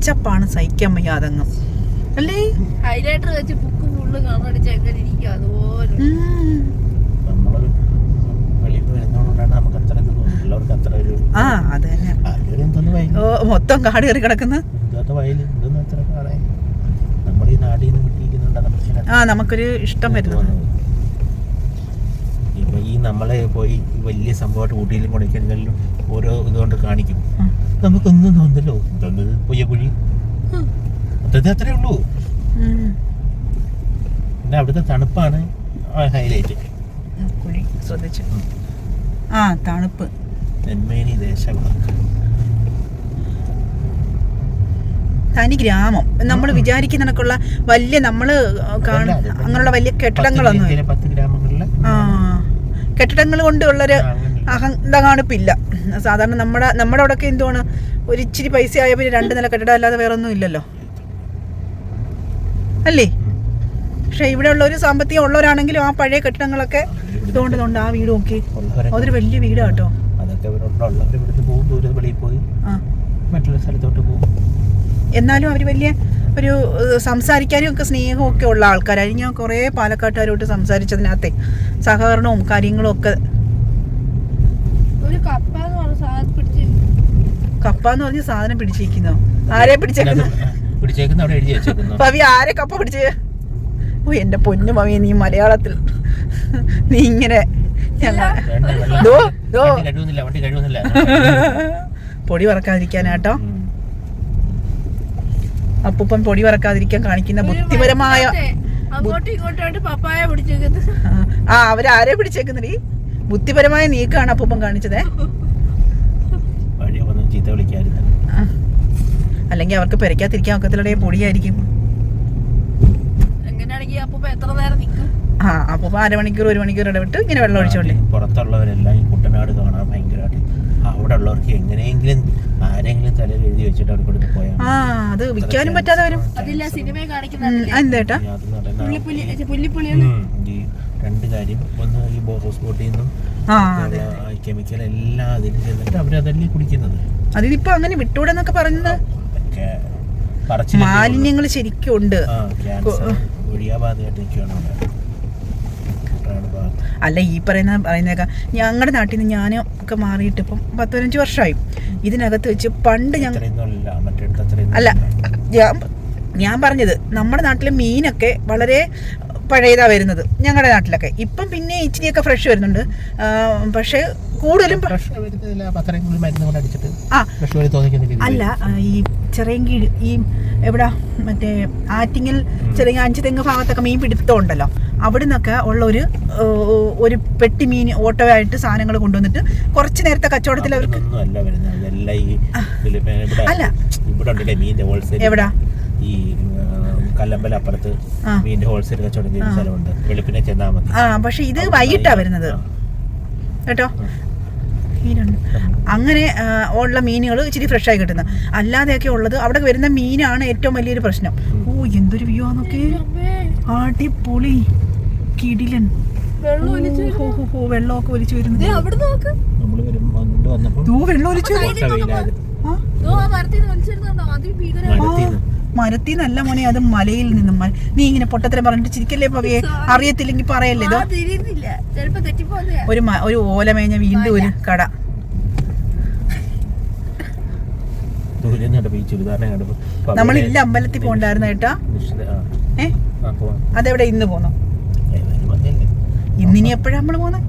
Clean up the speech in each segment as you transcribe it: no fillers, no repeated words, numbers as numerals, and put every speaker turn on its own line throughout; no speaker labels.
വിശപ്പാണ് സഹിക്കാൻ വയ്യാതങ്ങ് അല്ലേ.
ഹൈലൈറ്റർ വെച്ച് ബുക്ക് ഫുള്ള് കാണടിച്ച എങ്ങനെ ഇരിക്കും അതുപോലെ.
ആ അത് തന്നെ. മൊത്തം കാട് കയറി കിടക്കുന്ന ആ നമുക്കൊരു ഇഷ്ടം വരുന്നത്.
ഈ നമ്മളെ പോയി വലിയ സംഭവമായിട്ട് ഊട്ടിയിലും കൊടൈക്കനാലിലും ഓരോ ഇതുകൊണ്ട് കാണിക്കും. നമുക്കൊന്നും തോന്നല്ലോ പൊയ്യക്കുഴി അത്രേ ഉള്ളൂ. പിന്നെ അവിടുത്തെ തണുപ്പാണ് ഹൈലൈറ്റ്.
കുഴി ശ്രദ്ധിച്ചു. ആ തണുപ്പ്.
നെന്മേനി ദേശവിളക്ക്
തനി ഗ്രാമം. നമ്മൾ വിചാരിക്കുന്ന കണക്കുള്ള വലിയ നമ്മള് അങ്ങനെയുള്ള വലിയ കെട്ടിടങ്ങളൊന്നും
10 ഗ്രാമങ്ങളിലെ
കെട്ടിടങ്ങൾ കൊണ്ടുള്ളൊരു അഹന്ത കാണിപ്പില്ല. സാധാരണ നമ്മുടെ അവിടെയൊക്കെ എന്തുവാണ്, ഒരു ഇച്ചിരി പൈസ ആയ പിന്നെ 2 നില കെട്ടിടം അല്ലാതെ വേറെ ഒന്നും ഇല്ലല്ലോ അല്ലേ. പക്ഷെ ഇവിടെ ഉള്ള ഒരു സാമ്പത്തികം ഉള്ളവരാണെങ്കിലും ആ പഴയ കെട്ടിടങ്ങളൊക്കെ ഇതുകൊണ്ട് ആ വീട് നോക്കി അതൊരു വലിയ വീടാ കേട്ടോ. എന്നാലും അവർ വലിയ ഒരു സംസാരിക്കാനും ഒക്കെ സ്നേഹവും ഒക്കെ ഉള്ള ആൾക്കാരായിരുന്നു. ഞാൻ കുറേ പാലക്കാട്ടുകാരോട്ട് സംസാരിച്ചതിനകത്തെ സഹകരണവും കാര്യങ്ങളും ഒക്കെ. കപ്പ എന്ന് പറഞ്ഞ സാധനം പിടിച്ചിരിക്കുന്നോ? ആരെ പിടിച്ചേക്കുന്നു? പവി ആരെ കപ്പ പിടിച്ചേ? ഓ എന്റെ പൊന്നു പവി, നീ മലയാളത്തിൽ നീ ഇങ്ങനെ പൊടി വറക്കാതിരിക്കാനാട്ടോ. അപ്പൂപ്പൻ പൊടി വറക്കാതിരിക്കാൻ കാണിക്കുന്ന ബുദ്ധിപരമായ അവരാരെ പിടിച്ചേക്കുന്നീ ബുദ്ധിപരമായ നീക്കാണ് അപ്പൂപ്പൻ കാണിച്ചത്. അല്ലെങ്കിൽ അവർക്ക് പെരക്കാതിരിക്കാൻ ഒക്കത്തിലൂടെ പൊടിയായിരിക്കും. അപ്പൂപ്പ 1/2 മണിക്കൂർ 1 മണിക്കൂർ ഇടവിട്ട് ഇങ്ങനെ വെള്ളം ഒഴിച്ചോളേ.
പുറത്തുള്ളവരെല്ലാം ഈ കുട്ടനാട് കാണാൻ ഭയങ്കരമായിട്ട് അവിടെ ഉള്ളവർക്ക് എങ്ങനെയെങ്കിലും ആരെങ്കിലും തലയിൽ എഴുതി വെച്ചിട്ട് അവിടെ കൊടുത്ത് പോയാൽ
അത് വിൽക്കാനും പറ്റാതെ വരും. എന്തേട്ടാ
രണ്ട് കാര്യം, ഒന്ന് ഈ ഹൗസ് ബോട്ടിൽ നിന്നും കെമിക്കൽ എല്ലാം അതിൽ ചെന്നിട്ട് അവരതല്ലേ കുടിക്കുന്നത്.
അതിനിപ്പോ അങ്ങനെ വിട്ടൂടെന്നൊക്കെ പറയുന്നത് മാലിന്യങ്ങൾ ശരിക്കും ഉണ്ട്. അല്ല ഈ പറയുന്നേക്ക ഞങ്ങളുടെ നാട്ടിൽ നിന്ന് ഞാനും ഒക്കെ മാറിയിട്ട് ഇപ്പം 10-15 വർഷമായി. ഇതിനകത്ത് വെച്ച് പണ്ട് അല്ല ഞാൻ പറഞ്ഞത് നമ്മുടെ നാട്ടിലെ മീനൊക്കെ വളരെ പഴയതാ വരുന്നത് ഞങ്ങളുടെ നാട്ടിലൊക്കെ. ഇപ്പം പിന്നെ ഇച്ചിരിയൊക്കെ ഫ്രഷ് വരുന്നുണ്ട്. പക്ഷെ കൂടുതലും അല്ല ഈ ചെറിയങ്കീഴ് ഈ എവിടാ മറ്റേ ആറ്റിങ്ങൽ ചെറിയ 5 തെങ്ങ് ഭാഗത്തൊക്കെ മീൻ പിടുത്തം ഉണ്ടല്ലോ. അവിടെ നിന്നൊക്കെ ഉള്ള ഒരു പെട്ടി മീൻ ഓട്ടോയായിട്ട് സാധനങ്ങൾ കൊണ്ടുവന്നിട്ട് കുറച്ച് നേരത്തെ കച്ചവടത്തിൽ അവർക്ക് അല്ല എവിടാ ഈ
കല്ലമ്പല അപ്പുറത്ത് മീനിന്റെ ഹോൾസെയിൽ കച്ചവടം ചെയ്യുന്ന സ്ഥലമുണ്ട്. വെളുപ്പിനെ ചെന്നാൽ മതി.
പക്ഷെ ഇത് വൈകിട്ടാ വരുന്നത് കേട്ടോ. അങ്ങനെ ഉള്ള മീനുകൾ ഇച്ചിരി ഫ്രഷ് ആയി കിട്ടുന്നത്. അല്ലാതെയൊക്കെ ഉള്ളത് അവിടെ വരുന്ന മീനാണ് ഏറ്റവും വലിയൊരു പ്രശ്നം. ഓ എന്തൊരു വ്യൂ ആന്നൊക്കെ, അടിപൊളി കിടിലൻ. വെള്ളമൊക്കെ ഒലിച്ചു വരുന്നത്. വെള്ളം ഒലിച്ചു മരത്തിൽ നിന്നല്ല മോനെ, അത് മലയിൽ നിന്നും. നീ ഇങ്ങനെ പൊട്ടത്തരം പറഞ്ഞിട്ട് ചിരിക്കല്ലേ പവയെ, അറിയത്തില്ലെങ്കിൽ പറയല്ലേ. ഒരു ഓലമേഞ്ഞ വീണ്ടും ഒരു കട. നമ്മളില്ല അമ്പലത്തിൽ പോണ്ടായിരുന്നു കേട്ടാ. അതെവിടെ ഇന്ന് പോന്നോ? ഇന്നിനി എപ്പോഴാ നമ്മള് പോന്നെ?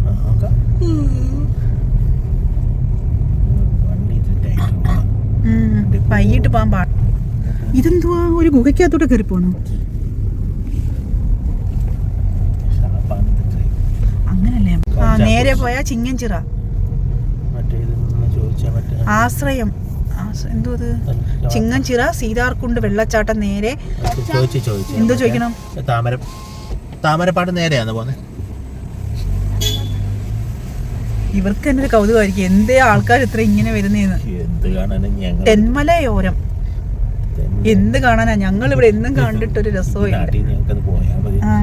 വൈകിട്ട് പോകാൻ പാടില്ല. ഇതെന്തുവാ, ഒരു ഗുഹയ്ക്കകത്തോട്ട് കയറി പോണോ? അങ്ങനല്ലേ? നേരെ പോയാ ചിങ്ങൻചിറ ആശ്രയം. എന്തോ അത് ചിങ്ങൻചിറ സീതാർകുണ്ട് വെള്ളച്ചാട്ടം. നേരെ എന്തോ ചോദിക്കണം.
താമരപ്പാട് നേരെയാന്ന് പോന്നെ.
ഇവർക്ക് തന്നെ ഒരു കൗതുകമായിരിക്കും, എന്തേ ആൾക്കാർ ഇത്ര ഇങ്ങനെ വരുന്നേന്ന്. തെന്മലയോരം എന്ത് കാണാനാ? ഞങ്ങൾ ഇവിടെ എന്നും കണ്ടിട്ടൊരു രസവും.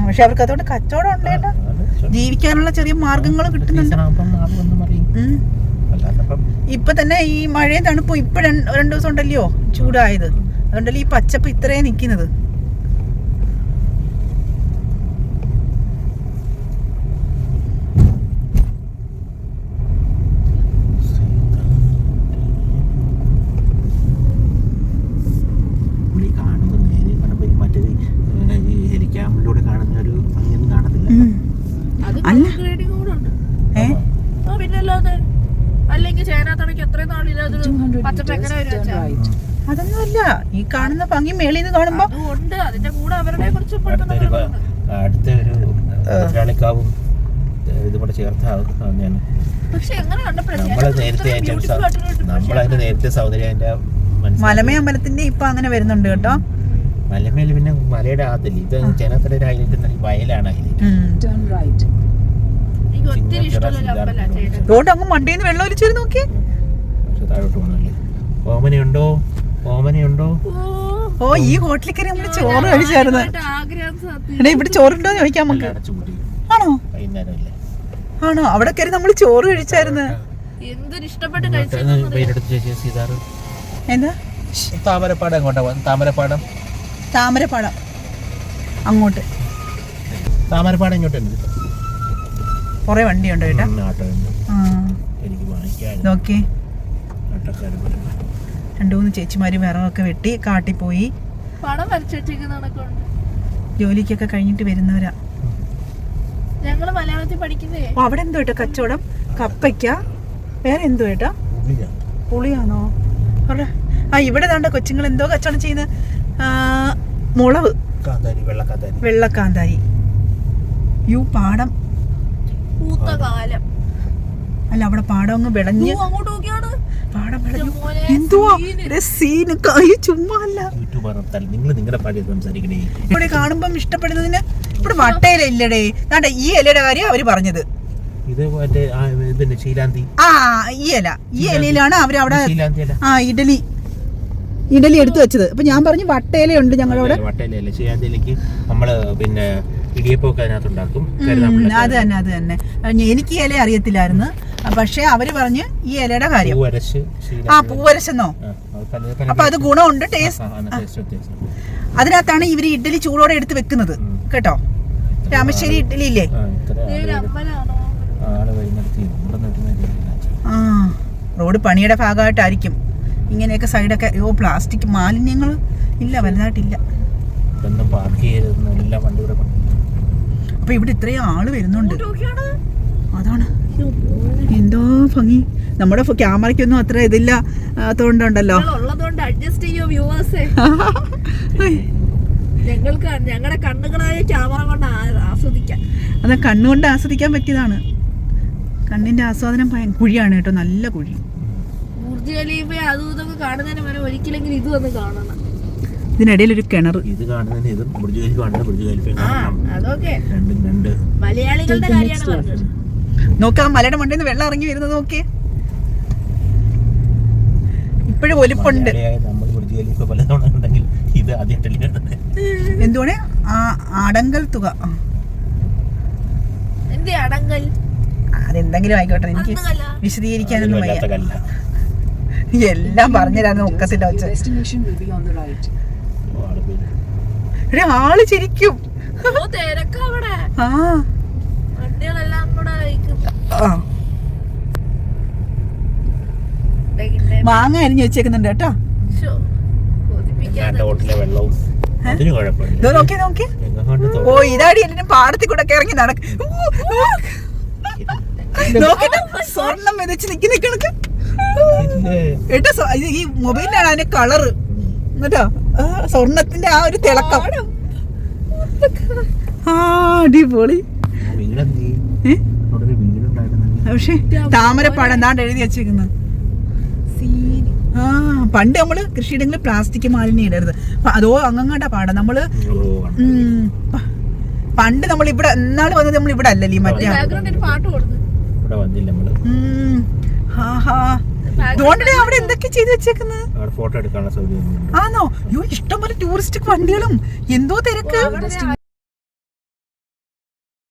പക്ഷെ അവർക്ക് അതുകൊണ്ട് കച്ചവടം ഉണ്ടേട്ടാ, ജീവിക്കാനുള്ള ചെറിയ മാർഗങ്ങൾ കിട്ടുന്നുണ്ട്. ഇപ്പൊ തന്നെ ഈ മഴയും തണുപ്പും ഇപ്പൊ 2 ദിവസം ഉണ്ടല്ലോ ചൂടായത്. അതുകൊണ്ടല്ലേ ഈ പച്ചപ്പ് ഇത്രയും നിൽക്കുന്നത്.
ഹെലിക്യാമിലൂടെ കാണുന്ന ഒരു ഭംഗിയൊന്നും കാണത്തില്ല.
അത്
അല്ല.
upgrading കൂടെ ഉണ്ട്.
ഏ
ആ, പിന്നല്ലാതെ അല്ലെങ്കിൽ ചേനാത്തടയ്ക്ക് എത്രയും നാളില്ലാതൊരു പച്ചപ്പ് എങ്ങനെ വരും?
അതൊന്നുമല്ല, ഈ കാണുന്ന ഭംഗി മേളിൽ നിന്ന് കാണുമ്പോ
അതുകൊണ്ട് അതിന്റെ കൂടെ അവരുടെ കുറച്ച്
അടുത്ത ഒരു ഭദ്രാളിക്കാവും ഇതും കൂടെ ചേർത്താണ്.
പക്ഷെ എങ്ങനെ
നമ്മളതിന്റെ നേരത്തെ സൗന്ദര്യം അതിന്റെ
മലമേ അമ്പലത്തിന്റെ ഇപ്പൊ അങ്ങനെ വരുന്നുണ്ട് കേട്ടോ.
മലമേൽ പിന്നെ മലയുടെ ആകത്തില്ല, ഇത് ചേനാത്തടയുടെ ഹൈലൈറ്റ് വയലാണ് ഹൈലൈറ്റ്.
എനിക്ക് ഒത്തിരി ഇഷ്ടമുള്ള അമ്പല ചേട്ടൻ.
റോഡ് അങ്ങ് മണ്ടേന്ന് വെള്ളം ഒലിച്ചു നോക്കി.
താഴോട്ട് പോകണല്ലേ. ഓമനയുണ്ടോ? ഓമനയുണ്ടോ?
ഓ, ഈ ഹോട്ടലിൽ കയറി നമ്മള് ചോറ് കഴിച്ചായിരുന്നു.
ആഗ്രഹം സത്യം.
എടാ, ഇവിടെ ചോറുണ്ടോ എന്ന് ചോദിക്കാം നമുക്ക്. ആണോ?
വൈകുന്നേരമല്ലേ?
ആണോ? അവിടെ കയറി നമ്മള് ചോറ് കഴിച്ചായിരുന്നു.
എന്തൊരു ഇഷ്ടപ്പെട്ട് കഴിച്ചു.
സീതാറ്
എന്താ?
താമരപ്പാടം എങ്ങോട്ടാ പോകുന്നത്? താമരപ്പാടം
താമരപ്പാടം അങ്ങോട്ട്.
താമരപ്പാടം ഇങ്ങോട്ടുണ്ട്.
കൊറേ വണ്ടിയുണ്ട് കേട്ടാ.
ആട്ടോ ഉണ്ട്.
ആ,
എനിക്ക് വാങ്ങിക്കാൻ
നോക്കി
ആട്ടോക്കാരും
2-3 ചേച്ചിമാര് വിറകൊക്കെ വെട്ടി കാട്ടിപ്പോയി.
പടം വരച്ചിട്ടേക്ക് നടക്കുന്നുണ്ട്.
ജോലിക്കൊക്കെ കഴിഞ്ഞിട്ട് വരുന്നവരാ.
ഞങ്ങള് മലയാളത്തിൽ പഠിക്കുന്നേ.
ഓ, അവിടെ എന്തോ കേട്ടോ കച്ചവടം? കപ്പയ്ക്ക, വേറെ എന്തോ കേട്ടാ? പുളിയാണോ? ആ, ഇവിടെ ദാണ്ട കൊച്ചുങ്ങൾ എന്തോ കച്ചവടം ചെയ്യുന്നത്. മുളക്, വെള്ളക്കാന്താരി. യു പാടം
പൂത്ത കാലം.
അല്ല, അവിടെ പാടം അങ്ങ് വിളഞ്ഞ്.
അങ്ങോട്ട് നോക്കിയാണ്
പാടം വിളഞ്ഞു. എന്തുവാ സീന്? ചുമ്മാ അല്ല. ഇവിടെ കാണുമ്പം ഇഷ്ടപ്പെടുന്നതിന് ഇവിടെ വട്ടയില ഇല്ലടേ. ദാണ്ടെ ഈ ഇലയുടെ കാര്യം അവര് പറഞ്ഞത്.
ഇത് ശീലാന്തി.
ആ, ഈ ഇലയിലാണ് അവര് അവിടെ ഇഡലി എടുത്തു വെച്ചത്. അപ്പൊ ഞാൻ പറഞ്ഞു വട്ടയിലുണ്ട് ഞങ്ങളവിടെ.
വട്ടയിലല്ലേ ശീലാന്തിയിലേക്ക് നമ്മള് പിന്നെ ഇടിയപ്പൊക്കെ അതിനകത്തുണ്ടാക്കും.
അത് തന്നെ. എനിക്ക് ഈ ഇല അറിയത്തില്ലായിരുന്നു. പക്ഷെ അവര് പറഞ്ഞ് ഈ ഇലയുടെ കാര്യം. പൂവരശെന്നോ? അപ്പൊ അത് ഗുണമുണ്ട്, ടേസ്റ്റ്. അതിനകത്താണ് ഇവര് ഇഡ്ഡലി ചൂടോടെ എടുത്ത് വെക്കുന്നത് കേട്ടോ. രാമശ്ശേരി ഇഡ്ഡലി ഇല്ലേ? ആ, റോഡ് പണിയുടെ ഭാഗമായിട്ടായിരിക്കും ഇങ്ങനെയൊക്കെ സൈഡൊക്കെ. പ്ലാസ്റ്റിക് മാലിന്യങ്ങൾ ഇല്ല, വലുതായിട്ടില്ല. അപ്പൊ ഇവിടെ ഇത്രയും ആള് വരുന്നുണ്ട്. അതാണ് എന്തോ ഭംഗി. നമ്മുടെ ക്യാമറയ്ക്കൊന്നും അത്ര ഇതില്ല അതുകൊണ്ടുണ്ടല്ലോ.
ഞങ്ങളുടെ കണ്ണുകളായ ക്യാമറ കൊണ്ട് ആസ്വദിക്കാം.
അത് കണ്ണുകൊണ്ട് ആസ്വദിക്കാൻ പറ്റിയതാണ്. കണ്ണിന്റെ ആസ്വാദനം കുഴിയാണ് കേട്ടോ, നല്ല കുഴി.
ബുർജ് ഖലീഫ അതും ഇതൊക്കെ കാണുന്നതിന് മുന്നേ ഒരിക്കലെങ്കിലും ഇത് വന്ന് കാണണം.
ഇതിനിടയിൽ ഒരു കിണർ.
ഇത് കാണുന്നതിന് ഇതും ബുർജ് ഖലീഫ കാണുന്ന ബുർജ് ഖലീഫ
അതൊക്കെ
രണ്ട്
മലയാളികളുടെ കാര്യമാണ് പറഞ്ഞത്.
നോക്കാം, മലയുടെ മണ്ടയിൽ നിന്ന് വെള്ളം ഇറങ്ങി വരുന്നത് നോക്കിയേ. ഇപ്പോഴും ഒലിപ്പുണ്ട്. എന്തുവാണ് അടങ്കൽ തുക? അതെന്തെങ്കിലും ആയിക്കോട്ടെ, എനിക്ക് വിശദീകരിക്കാനൊന്നും വയ്യ. എല്ലാം പറഞ്ഞുതരാന്ന് ഒക്കത്തില്ല. ആള് ശരിക്കും മാങ്ങ അരിഞ്ഞു വെച്ചേക്കുന്നുണ്ട് കേട്ടോ. നോക്കി. ഓ, ഇതാടി എല്ലാരും പാടത്തിൽ കൂടെ ഇറങ്ങി നടക്കും. നോക്കിട്ട് സ്വർണം വിതച്ച് നിൽക്കുന്ന കേട്ടോ. ഈ മൊബൈലിലാണ് അതിന്റെ കളറ് കേട്ടോ, സ്വർണത്തിന്റെ ആ ഒരു തിളക്കം. അടിപൊളി. പക്ഷെ താമരപ്പാടം എന്താണ്ട് എഴുതി വെച്ചേക്കുന്നത്. പണ്ട് നമ്മള് കൃഷിയിടങ്ങളിൽ പ്ലാസ്റ്റിക് മാലിന്യം ഇടരുത്. അതോ അങ്ങങ്ങാണ്ട പാടം നമ്മള് പണ്ട് നമ്മൾ ഇവിടെ എന്നാള് വന്നത് നമ്മൾ ഇവിടെ അല്ലല്ലേ മറ്റേ. അവിടെ എന്തൊക്കെ ചെയ്ത് വെച്ചേക്കുന്നത്?
ഫോട്ടോ എടുക്കാനുള്ള സൗകര്യം
ആണോ? ഇഷ്ടംപോലെ ടൂറിസ്റ്റ് വണ്ടികളും എന്തോ തിരക്ക്.